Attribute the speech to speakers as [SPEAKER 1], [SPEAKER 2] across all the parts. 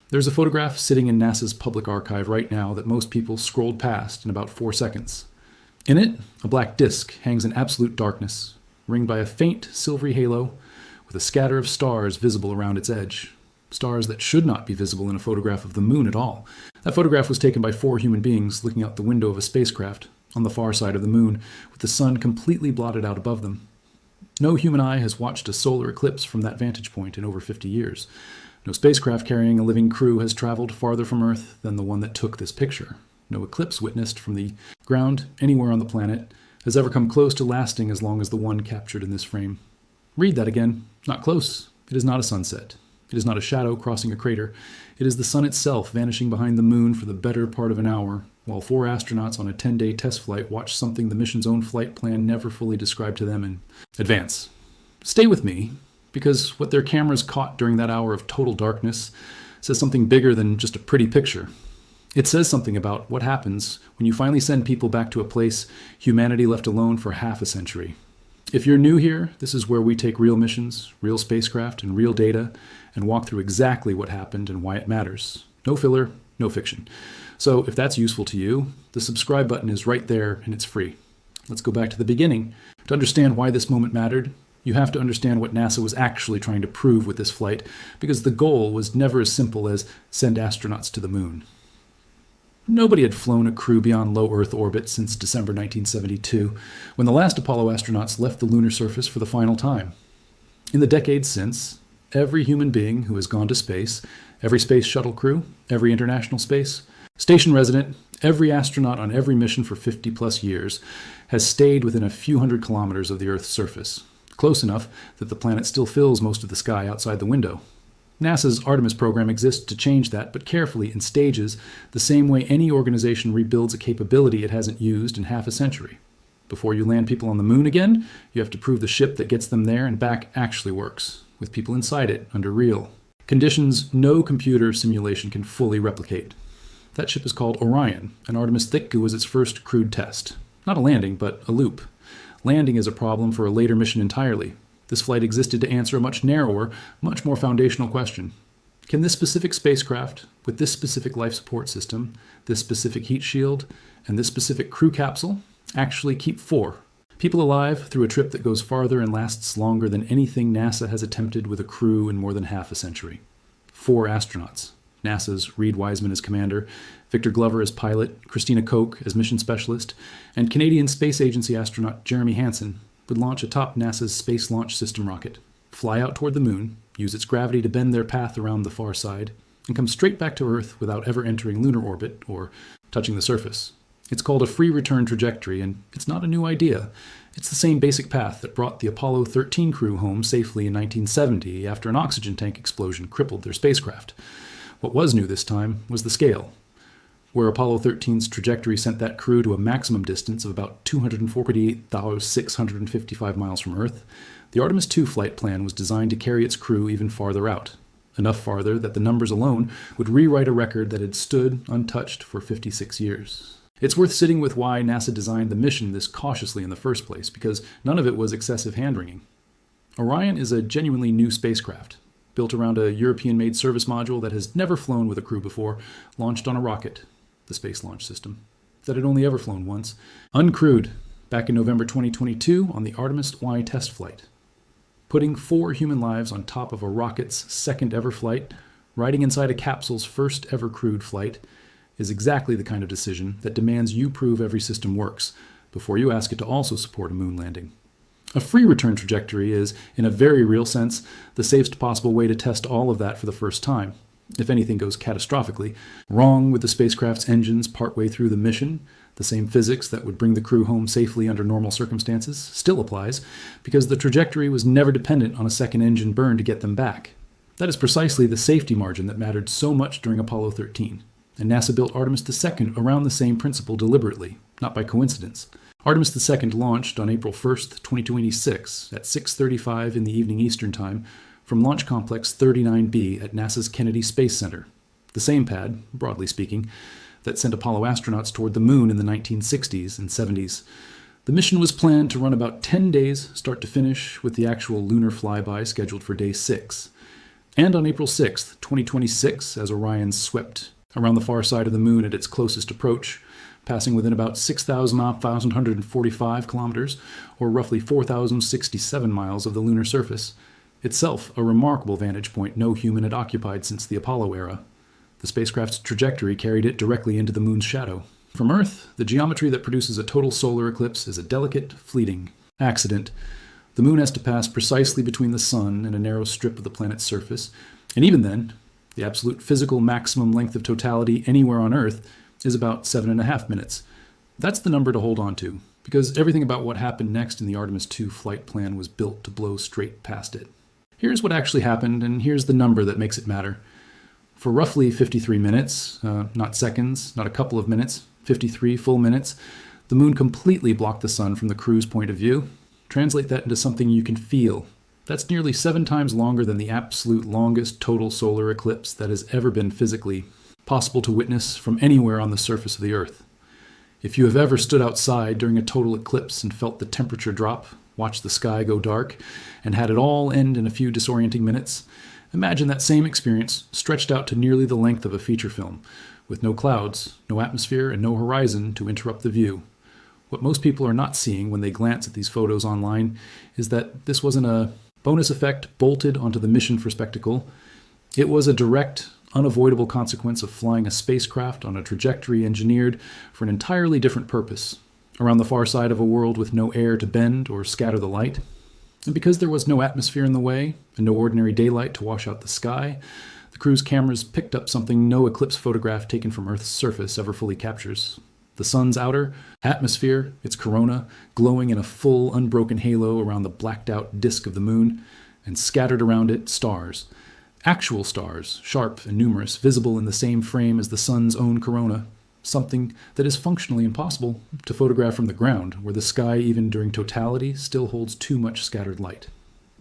[SPEAKER 1] There's a photograph sitting in NASA's public archive right now that most people scrolled past in about 4 seconds. In it, a black disk hangs in absolute darkness, ringed by a faint silvery halo with a scatter of stars visible around its edge. Stars that should not be visible in a photograph of the moon at all. That photograph was taken by 4 human beings looking out the window of a spacecraft on the far side of the moon, with the sun completely blotted out above them. No human eye has watched a solar eclipse from that vantage point in over 50 years. No spacecraft carrying a living crew has traveled farther from Earth than the one that took this picture. No eclipse witnessed from the ground anywhere on the planet has ever come close to lasting as long as the one captured in this frame. Read that again. Not close. It is not a sunset. It is not a shadow crossing a crater. It is the sun itself vanishing behind the moon for the better part of an hour, while 4 astronauts on a 10-day test flight watch something the mission's own flight plan never fully described to them in advance. Stay with me, because what their cameras caught during that hour of total darkness says something bigger than just a pretty picture. It says something about what happens when you finally send people back to a place humanity left alone for half a century. If you're new here, this is where we take real missions, real spacecraft, and real data and walk through exactly what happened and why it matters. No filler, no fiction. So if that's useful to you, the subscribe button is right there and it's free. Let's go back to the beginning. To understand why this moment mattered, you have to understand what NASA was actually trying to prove with this flight, because the goal was never as simple as send astronauts to the moon. Nobody had flown a crew beyond low Earth orbit since December 1972, when the last Apollo astronauts left the lunar surface for the final time. In the decades since, every human being who has gone to space, every space shuttle crew, every international space station resident, every astronaut on every mission for 50-plus years has stayed within a few hundred kilometers of the Earth's surface, close enough that the planet still fills most of the sky outside the window. NASA's Artemis program exists to change that, but carefully in stages, the same way any organization rebuilds a capability it hasn't used in half a century. Before you land people on the moon again, you have to prove the ship that gets them there and back actually works, with people inside it under real conditions no computer simulation can fully replicate. That ship is called Orion, and Artemis Thick was its first crewed test. Not a landing, but a loop. Landing is a problem for a later mission entirely. This flight existed to answer a much narrower, much more foundational question. Can this specific spacecraft, with this specific life support system, this specific heat shield, and this specific crew capsule, actually keep 4 people alive through a trip that goes farther and lasts longer than anything NASA has attempted with a crew in more than half a century? 4 astronauts. NASA's Reed Wiseman as commander, Victor Glover as pilot, Christina Koch as mission specialist, and Canadian Space Agency astronaut Jeremy Hansen would launch atop NASA's Space Launch System rocket, fly out toward the moon, use its gravity to bend their path around the far side, and come straight back to Earth without ever entering lunar orbit or touching the surface. It's called a free return trajectory, and it's not a new idea. It's the same basic path that brought the Apollo 13 crew home safely in 1970 after an oxygen tank explosion crippled their spacecraft. What was new this time was the scale. Where Apollo 13's trajectory sent that crew to a maximum distance of about 248,655 miles from Earth, the Artemis II flight plan was designed to carry its crew even farther out, enough farther that the numbers alone would rewrite a record that had stood untouched for 56 years. It's worth sitting with why NASA designed the mission this cautiously in the first place, because none of it was excessive hand-wringing. Orion is a genuinely new spacecraft, built around a European-made service module that has never flown with a crew before, launched on a rocket, the Space Launch System, that had only ever flown once, uncrewed, back in November 2022 on the Artemis Y test flight. Putting 4 human lives on top of a rocket's second ever flight, riding inside a capsule's first ever crewed flight, is exactly the kind of decision that demands you prove every system works before you ask it to also support a moon landing. A free return trajectory is, in a very real sense, the safest possible way to test all of that for the first time. If anything goes catastrophically wrong with the spacecraft's engines partway through the mission, the same physics that would bring the crew home safely under normal circumstances still applies, because the trajectory was never dependent on a second engine burn to get them back. That is precisely the safety margin that mattered so much during Apollo 13, and NASA built Artemis II around the same principle deliberately, not by coincidence. Artemis II launched on April 1st, 2026 at 6:35 in the evening Eastern Time from Launch Complex 39B at NASA's Kennedy Space Center, the same pad, broadly speaking, that sent Apollo astronauts toward the moon in the 1960s and 70s. The mission was planned to run about 10 days, start to finish, with the actual lunar flyby scheduled for day 6. And on April 6, 2026, as Orion swept around the far side of the moon at its closest approach, passing within about 6,145 kilometers, or roughly 4,067 miles of the lunar surface, itself a remarkable vantage point no human had occupied since the Apollo era. The spacecraft's trajectory carried it directly into the moon's shadow. From Earth, the geometry that produces a total solar eclipse is a delicate, fleeting accident. The moon has to pass precisely between the sun and a narrow strip of the planet's surface, and even then, the absolute physical maximum length of totality anywhere on Earth is about 7.5 minutes. That's the number to hold on to, because everything about what happened next in the Artemis II flight plan was built to blow straight past it. Here's what actually happened, and here's the number that makes it matter. For roughly 53 minutes, not seconds, not a couple of minutes, 53 full minutes, the moon completely blocked the sun from the crew's point of view. Translate that into something you can feel. That's nearly 7 times longer than the absolute longest total solar eclipse that has ever been physically possible to witness from anywhere on the surface of the Earth. If you have ever stood outside during a total eclipse and felt the temperature drop, watched the sky go dark, and had it all end in a few disorienting minutes, imagine that same experience stretched out to nearly the length of a feature film, with no clouds, no atmosphere, and no horizon to interrupt the view. What most people are not seeing when they glance at these photos online is that this wasn't a bonus effect bolted onto the mission for spectacle. It was a direct, unavoidable consequence of flying a spacecraft on a trajectory engineered for an entirely different purpose, around the far side of a world with no air to bend or scatter the light. And because there was no atmosphere in the way, and no ordinary daylight to wash out the sky, the crew's cameras picked up something no eclipse photograph taken from Earth's surface ever fully captures. The sun's outer atmosphere, its corona, glowing in a full, unbroken halo around the blacked-out disk of the moon, and scattered around it, stars. Actual stars, sharp and numerous, visible in the same frame as the sun's own corona, something that is functionally impossible to photograph from the ground, where the sky, even during totality, still holds too much scattered light.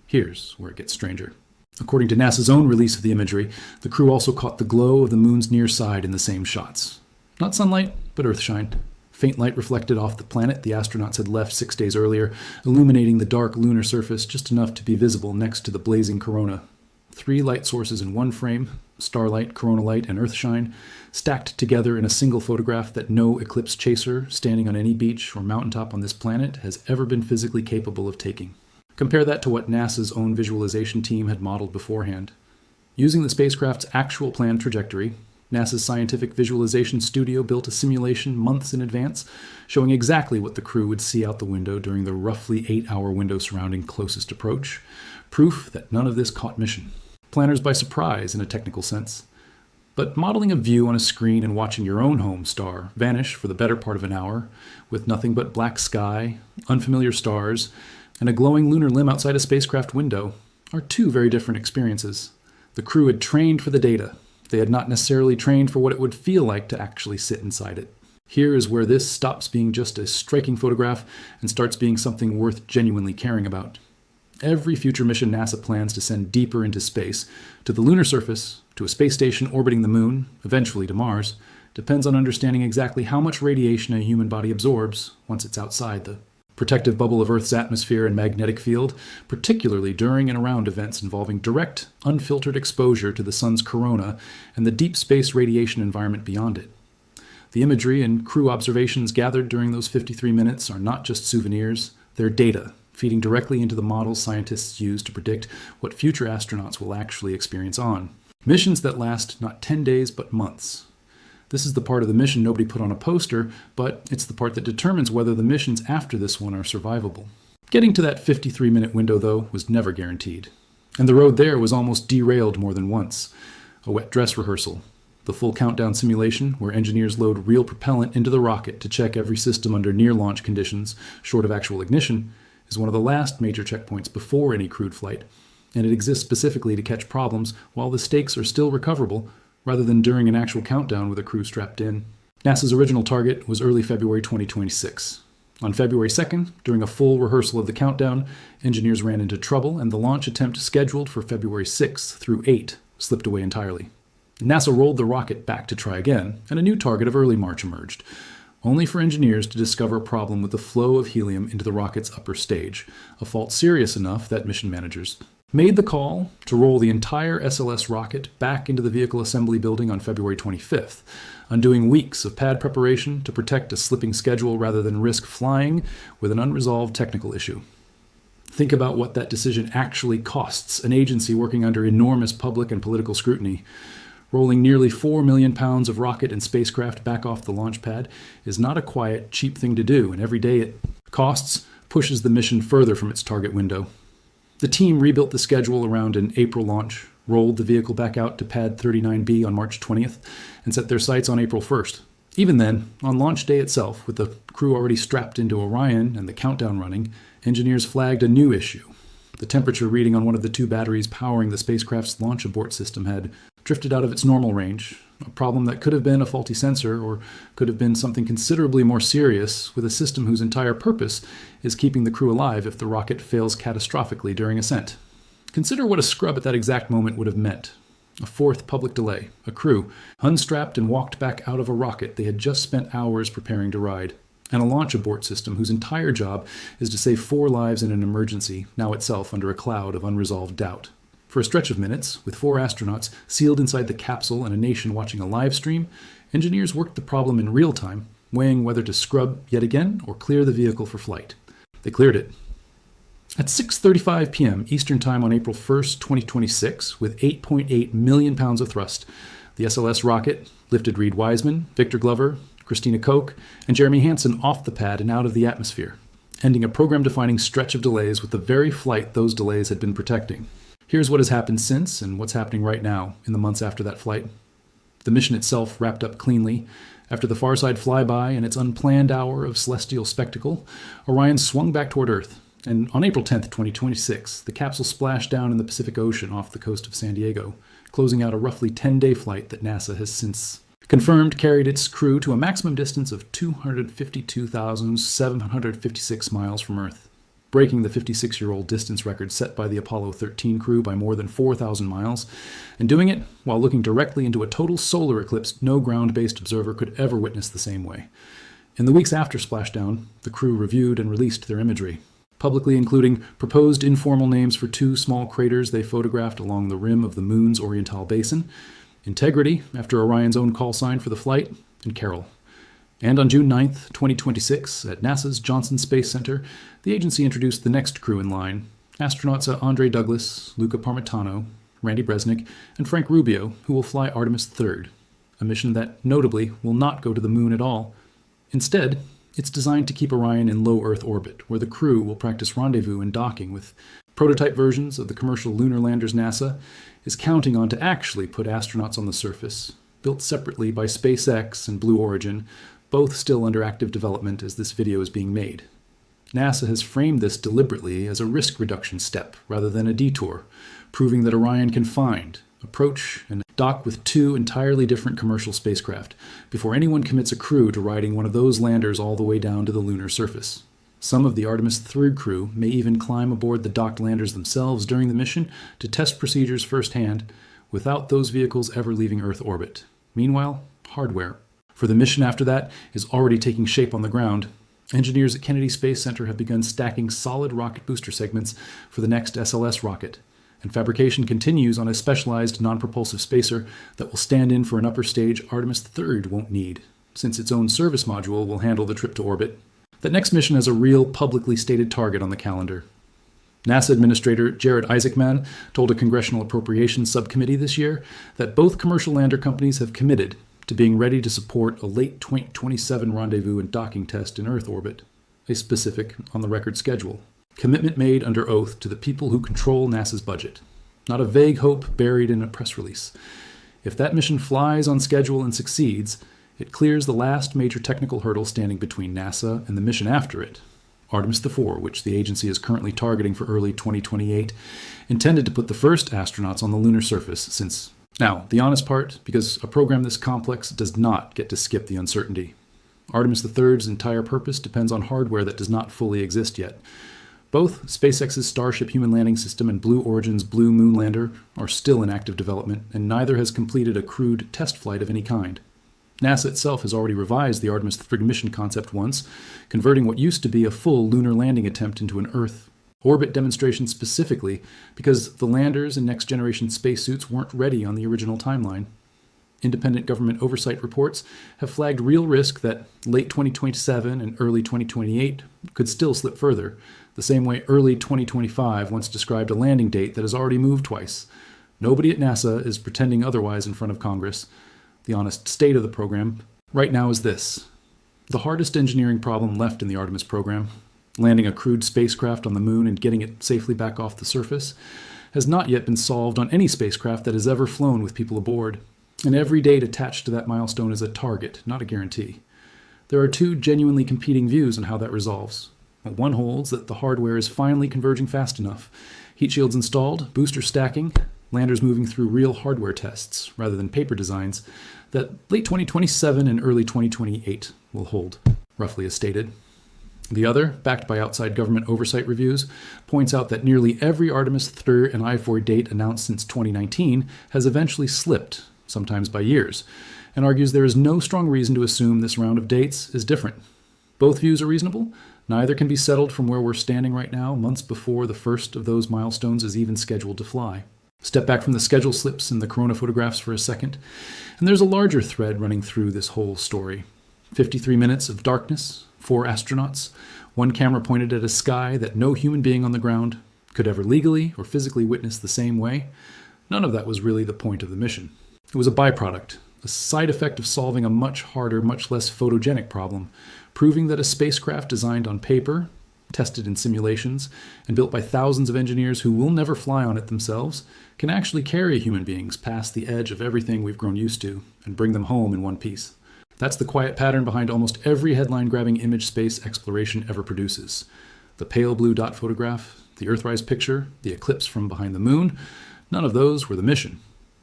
[SPEAKER 1] Here's where it gets stranger. According to NASA's own release of the imagery, the crew also caught the glow of the moon's near side in the same shots. Not sunlight, but earthshine. Faint light reflected off the planet the astronauts had left 6 days earlier, illuminating the dark lunar surface just enough to be visible next to the blazing corona. 3 light sources in one frame, starlight, corona light, and earthshine, stacked together in a single photograph that no eclipse chaser standing on any beach or mountaintop on this planet has ever been physically capable of taking. Compare that to what NASA's own visualization team had modeled beforehand. Using the spacecraft's actual planned trajectory, NASA's Scientific Visualization Studio built a simulation months in advance, showing exactly what the crew would see out the window during the roughly 8-hour window surrounding closest approach. Proof that none of this caught mission. Planners by surprise in a technical sense. But modeling a view on a screen and watching your own home star vanish for the better part of an hour, with nothing but black sky, unfamiliar stars, and a glowing lunar limb outside a spacecraft window, are 2 very different experiences. The crew had trained for the data. They had not necessarily trained for what it would feel like to actually sit inside it. Here is where this stops being just a striking photograph and starts being something worth genuinely caring about. Every future mission NASA plans to send deeper into space, to the lunar surface, to a space station orbiting the moon, eventually to Mars, depends on understanding exactly how much radiation a human body absorbs once it's outside the protective bubble of Earth's atmosphere and magnetic field, particularly during and around events involving direct, unfiltered exposure to the sun's corona and the deep space radiation environment beyond it. The imagery and crew observations gathered during those 53 minutes are not just souvenirs, they're data, feeding directly into the models scientists use to predict what future astronauts will actually experience on. Missions that last not 10 days but months. This is the part of the mission nobody put on a poster, but it's the part that determines whether the missions after this one are survivable. Getting to that 53-minute window, though, was never guaranteed. And the road there was almost derailed more than once. A wet dress rehearsal, the full countdown simulation where engineers load real propellant into the rocket to check every system under near-launch conditions, short of actual ignition, is one of the last major checkpoints before any crewed flight, and it exists specifically to catch problems while the stakes are still recoverable, rather than during an actual countdown with a crew strapped in. NASA's original target was early February 2026. On February 2nd, during a full rehearsal of the countdown, engineers ran into trouble and the launch attempt scheduled for February 6th through 8 slipped away entirely. NASA rolled the rocket back to try again, and a new target of early March emerged, only for engineers to discover a problem with the flow of helium into the rocket's upper stage, a fault serious enough that mission managers made the call to roll the entire SLS rocket back into the vehicle assembly building on February 25th, undoing weeks of pad preparation to protect a slipping schedule rather than risk flying with an unresolved technical issue. Think about what that decision actually costs an agency working under enormous public and political scrutiny. Rolling nearly 4 million pounds of rocket and spacecraft back off the launch pad is not a quiet, cheap thing to do, and every day it costs pushes the mission further from its target window. The team rebuilt the schedule around an April launch, rolled the vehicle back out to Pad 39B on March 20th, and set their sights on April 1st. Even then, on launch day itself, with the crew already strapped into Orion and the countdown running, engineers flagged a new issue. The temperature reading on one of the two batteries powering the spacecraft's launch abort system had drifted out of its normal range, a problem that could have been a faulty sensor or could have been something considerably more serious with a system whose entire purpose is keeping the crew alive if the rocket fails catastrophically during ascent. Consider what a scrub at that exact moment would have meant. A fourth public delay, a crew unstrapped and walked back out of a rocket they had just spent hours preparing to ride, and a launch abort system whose entire job is to save 4 lives in an emergency, now itself under a cloud of unresolved doubt. For a stretch of minutes, with 4 astronauts sealed inside the capsule and a nation watching a live stream, engineers worked the problem in real time, weighing whether to scrub yet again or clear the vehicle for flight. They cleared it. At 6:35 p.m. Eastern Time on April 1st, 2026, with 8.8 million pounds of thrust, the SLS rocket lifted Reed Wiseman, Victor Glover, Christina Koch, and Jeremy Hansen off the pad and out of the atmosphere, ending a program-defining stretch of delays with the very flight those delays had been protecting. Here's what has happened since and what's happening right now in the months after that flight. The mission itself wrapped up cleanly. After the farside flyby and its unplanned hour of celestial spectacle, Orion swung back toward Earth. And on April 10th, 2026, the capsule splashed down in the Pacific Ocean off the coast of San Diego, closing out a roughly 10-day flight that NASA has since confirmed carried its crew to a maximum distance of 252,756 miles from Earth, breaking the 56-year-old distance record set by the Apollo 13 crew by more than 4,000 miles, and doing it while looking directly into a total solar eclipse no ground-based observer could ever witness the same way. In the weeks after splashdown, the crew reviewed and released their imagery, publicly including proposed informal names for 2 small craters they photographed along the rim of the Moon's Oriental Basin, Integrity, after Orion's own call sign for the flight, and Carol. And on June 9th, 2026, at NASA's Johnson Space Center, the agency introduced the next crew in line, astronauts Andre Douglas, Luca Parmitano, Randy Bresnik, and Frank Rubio, who will fly Artemis III, a mission that, notably, will not go to the Moon at all. Instead, it's designed to keep Orion in low Earth orbit, where the crew will practice rendezvous and docking with prototype versions of the commercial lunar landers NASA is counting on to actually put astronauts on the surface, built separately by SpaceX and Blue Origin, both still under active development as this video is being made. NASA has framed this deliberately as a risk reduction step rather than a detour, proving that Orion can find, approach, and dock with 2 entirely different commercial spacecraft before anyone commits a crew to riding one of those landers all the way down to the lunar surface. Some of the Artemis III crew may even climb aboard the docked landers themselves during the mission to test procedures firsthand without those vehicles ever leaving Earth orbit. Meanwhile, hardware for the mission after that is already taking shape on the ground. Engineers at Kennedy Space Center have begun stacking solid rocket booster segments for the next SLS rocket, and fabrication continues on a specialized non-propulsive spacer that will stand in for an upper stage Artemis III won't need, since its own service module will handle the trip to orbit. That next mission has a real publicly stated target on the calendar. NASA Administrator Jared Isaacman told a Congressional Appropriations Subcommittee this year that both commercial lander companies have committed to being ready to support a late 2027 rendezvous and docking test in Earth orbit, a specific, on-the-record schedule. Commitment made under oath to the people who control NASA's budget, not a vague hope buried in a press release. If that mission flies on schedule and succeeds, it clears the last major technical hurdle standing between NASA and the mission after it, Artemis IV, which the agency is currently targeting for early 2028, intended to put the first astronauts on the lunar surface since... Now, the honest part, because a program this complex does not get to skip the uncertainty. Artemis III's entire purpose depends on hardware that does not fully exist yet. Both SpaceX's Starship human landing system and Blue Origin's Blue Moon lander are still in active development, and neither has completed a crewed test flight of any kind. NASA itself has already revised the Artemis III mission concept once, converting what used to be a full lunar landing attempt into an Earth Orbit demonstrations specifically because the landers and next-generation spacesuits weren't ready on the original timeline. Independent government oversight reports have flagged real risk that late 2027 and early 2028 could still slip further, the same way early 2025 once described a landing date that has already moved twice. Nobody at NASA is pretending otherwise in front of Congress. The honest state of the program right now is this. The hardest engineering problem left in the Artemis program, landing a crewed spacecraft on the moon and getting it safely back off the surface, has not yet been solved on any spacecraft that has ever flown with people aboard. And every date attached to that milestone is a target, not a guarantee. There are two genuinely competing views on how that resolves. One holds that the hardware is finally converging fast enough. Heat shields installed, booster stacking, landers moving through real hardware tests rather than paper designs, that late 2027 and early 2028 will hold, roughly as stated. The other, backed by outside government oversight reviews, points out that nearly every Artemis III and I-4 date announced since 2019 has eventually slipped, sometimes by years, and argues there is no strong reason to assume this round of dates is different. Both views are reasonable. Neither can be settled from where we're standing right now, months before the first of those milestones is even scheduled to fly. Step back from the schedule slips and the corona photographs for a second, and there's a larger thread running through this whole story. 53 minutes of darkness, 4 astronauts, one camera pointed at a sky that no human being on the ground could ever legally or physically witness the same way. None of that was really the point of the mission. It was a byproduct, a side effect of solving a much harder, much less photogenic problem, proving that a spacecraft designed on paper, tested in simulations, and built by thousands of engineers who will never fly on it themselves, can actually carry human beings past the edge of everything we've grown used to and bring them home in one piece. That's the quiet pattern behind almost every headline-grabbing image space exploration ever produces. The pale blue dot photograph, the Earthrise picture, the eclipse from behind the moon, none of those were the mission.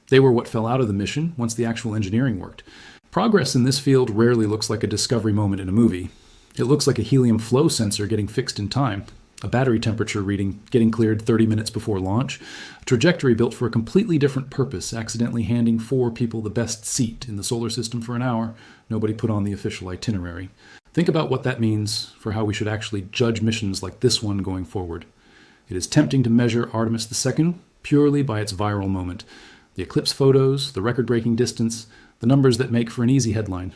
[SPEAKER 1] They were what fell out of the mission once the actual engineering worked. Progress in this field rarely looks like a discovery moment in a movie. It looks like a helium flow sensor getting fixed in time, a battery temperature reading getting cleared 30 minutes before launch, a trajectory built for a completely different purpose, accidentally handing 4 people the best seat in the solar system for an hour nobody put on the official itinerary. Think about what that means for how we should actually judge missions like this one going forward. It is tempting to measure Artemis II purely by its viral moment. The eclipse photos, the record-breaking distance, the numbers that make for an easy headline.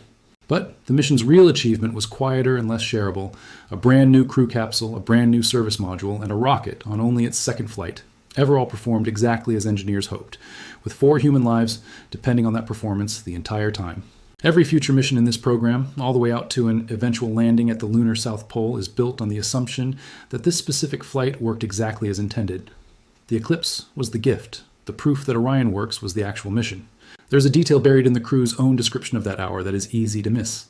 [SPEAKER 1] But the mission's real achievement was quieter and less shareable, a brand new crew capsule, a brand new service module, and a rocket on only its second flight, ever all performed exactly as engineers hoped, with 4 human lives depending on that performance the entire time. Every future mission in this program, all the way out to an eventual landing at the lunar South Pole, is built on the assumption that this specific flight worked exactly as intended. The eclipse was the gift. The proof that Orion works was the actual mission. There's a detail buried in the crew's own description of that hour that is easy to miss.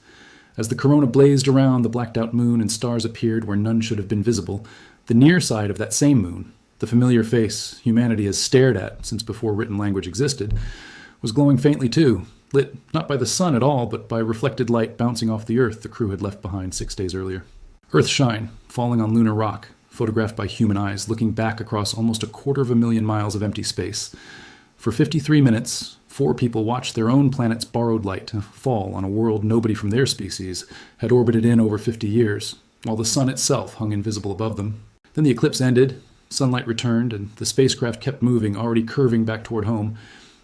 [SPEAKER 1] As the corona blazed around the blacked-out moon and stars appeared where none should have been visible, the near side of that same moon, the familiar face humanity has stared at since before written language existed, was glowing faintly too, lit not by the sun at all, but by reflected light bouncing off the Earth the crew had left behind 6 days earlier. Earth shine, falling on lunar rock, photographed by human eyes, looking back across almost 250,000 miles of empty space. For 53 minutes, 4 people watched their own planet's borrowed light fall on a world nobody from their species had orbited in over 50 years, while the sun itself hung invisible above them. Then the eclipse ended, sunlight returned, and the spacecraft kept moving, already curving back toward home,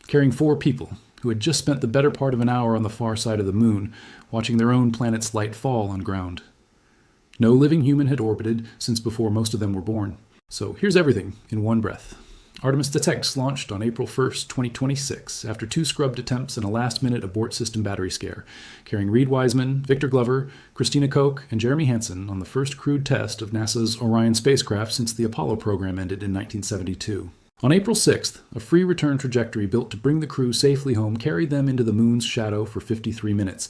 [SPEAKER 1] carrying 4 people who had just spent the better part of an hour on the far side of the moon, watching their own planet's light fall on ground. No living human had orbited since before most of them were born. So here's everything in one breath. Artemis Detect launched on April 1st, 2026, after 2 scrubbed attempts and a last-minute abort system battery scare, carrying Reed Wiseman, Victor Glover, Christina Koch, and Jeremy Hansen on the first crewed test of NASA's Orion spacecraft since the Apollo program ended in 1972. On April 6th, a free return trajectory built to bring the crew safely home carried them into the moon's shadow for 53 minutes,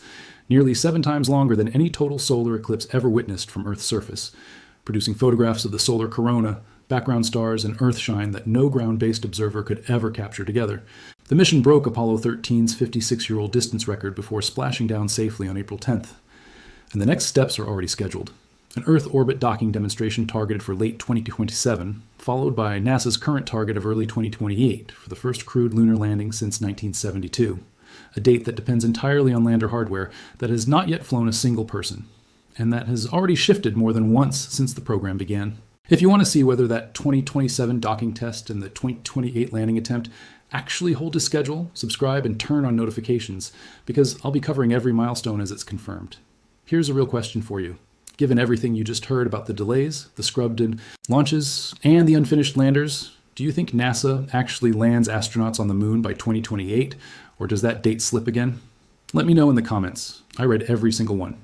[SPEAKER 1] nearly 7 times longer than any total solar eclipse ever witnessed from Earth's surface, producing photographs of the solar corona, background stars, and Earthshine that no ground-based observer could ever capture together. The mission broke Apollo 13's 56-year-old distance record before splashing down safely on April 10th. And the next steps are already scheduled. An Earth orbit docking demonstration targeted for late 2027, followed by NASA's current target of early 2028 for the first crewed lunar landing since 1972, a date that depends entirely on lander hardware that has not yet flown a single person, and that has already shifted more than once since the program began. If you want to see whether that 2027 docking test and the 2028 landing attempt actually hold to schedule, subscribe and turn on notifications, because I'll be covering every milestone as it's confirmed. Here's a real question for you. Given everything you just heard about the delays, the scrubbed-in launches, and the unfinished landers, do you think NASA actually lands astronauts on the moon by 2028, or does that date slip again? Let me know in the comments. I read every single one.